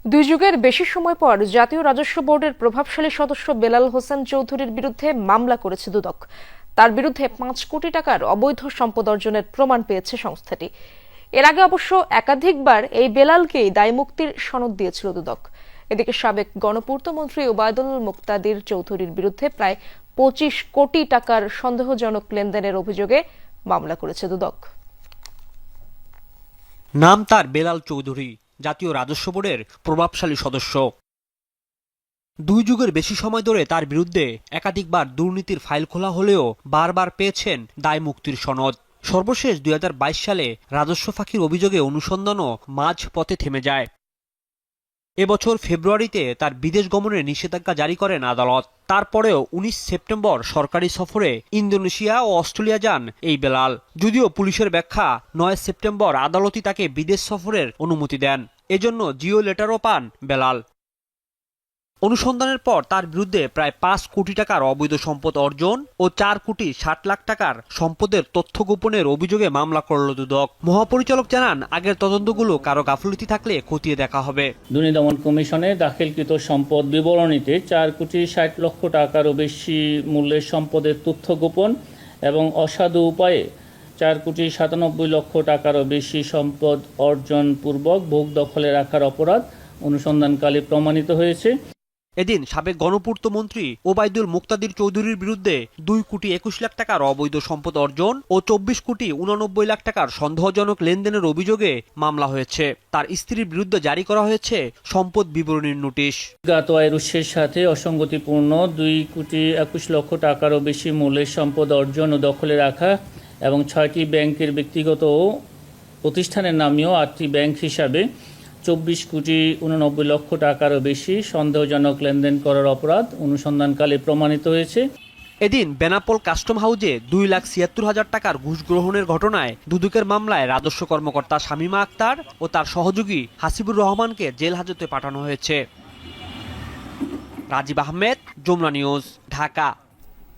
দুই যুগের বেশি সময় পর জাতীয় রাজস্ব বোর্ডের প্রভাবশালী সদস্য বেলাল হোসেন চৌধুরীর বিরুদ্ধে মামলা করেছে দুদক। তার বিরুদ্ধে 5 কোটি টাকার অবৈধ সম্পদ অর্জনের প্রমাণ পেয়েছে সংস্থাটি। এর আগে অবশ্য একাধিকবার এই বেলালকেই দায়মুক্তির সনদ দিয়েছিল দুদক। এদিকে সাবেক গণপূর্ত মন্ত্রী ওবায়দুল মুক্তাদির চৌধুরীর বিরুদ্ধে প্রায় 25 কোটি টাকার সন্দেহজনক লেনদেনের অভিযোগে মামলা করেছে দুদক। নাম তার বেলাল চৌধুরী, জাতীয় রাজস্ব বোর্ডের প্রভাবশালী সদস্য। 2 যুগের বেশি সময় ধরে তার বিরুদ্ধে একাধিকবার দুর্নীতির ফাইল খোলা হলেও বারবার পেয়েছেন দায় মুক্তির সনদ। সর্বশেষ 2022 সালে রাজস্ব ফাঁকির অভিযোগে অনুসন্ধানও মাঝ পথে থেমে যায়। এবছর ফেব্রুয়ারিতে তার বিদেশ গমনের নিষেধাজ্ঞা জারি করেন আদালত। তারপরেও 19 সেপ্টেম্বর সরকারি সফরে ইন্দোনেশিয়া ও অস্ট্রেলিয়া যান এই বেলাল। যদিও পুলিশের ব্যাখ্যা 9 সেপ্টেম্বর আদালতই তাকে বিদেশ সফরের অনুমতি দেন। এজন্য জিও লেটারও পান বেলাল। অনুসন্ধানের পর তার বিরুদ্ধে প্রায় 5 কোটি টাকার অবৈধ সম্পদ অর্জন ও 4 কোটি 60 লাখ টাকার সম্পদের তথ্য গোপনের অভিযোগে মামলা করল দুদক। মহাপরিচালক জানান, আগের তদন্তগুলো কারো গাফিলতি থাকলে খতিয়ে দেখা হবে। দুর্নীতি দমন কমিশনে দাখিলকৃত সম্পদ বিবরণীতে 4 কোটি 60 লক্ষ টাকারও বেশি মূল্যের সম্পদের তথ্য গোপন এবং অসাধু উপায়ে 4 কোটি 97 লক্ষ টাকারও বেশি সম্পদ অর্জন পূর্বক ভোগ দখলে রাখার অপরাধ অনুসন্ধানকালে প্রমাণিত হয়েছে। এদিন সাবেক গণপূর্ত মন্ত্রী ওবায়দুল মুক্তাদির চৌধুরীর বিরুদ্ধে 2 কোটি 21 লাখ টাকার অবৈধ সম্পদ অর্জন ও 24 কোটি 89 লাখ টাকার সন্দেহজনক লেনদেনের অভিযোগে মামলা হয়েছে। তার স্ত্রীর বিরুদ্ধে জারি করা হয়েছে সম্পদ বিবরণীর নোটিশ। জ্ঞাত আয়ের উৎসের সাথে অসঙ্গতিপূর্ণ 2 কোটি 21 লক্ষ টাকারও বেশি মূল্যের সম্পদ অর্জন ও দখলে রাখা এবং 6টি ব্যাংকের ব্যক্তিগত প্রতিষ্ঠানের নামেও 8টি ব্যাংক হিসাবে 24 কোটি 89 লক্ষ টাকারও বেশি সন্দেহজনক লেনদেন করার অপরাধ অনুসন্ধানকালে প্রমাণিত হয়েছে। এদিন বেনাপোল কাস্টম হাউজে 2,76,000 টাকার ঘুষ গ্রহণের ঘটনায় দুদকের মামলায় রাজস্ব কর্মকর্তা শামীমা আক্তার ও তার সহযোগী হাসিবুর রহমানকে জেল হাজতে পাঠানো হয়েছে। রাজীব আহমেদ, যমুনা নিউজ, ঢাকা।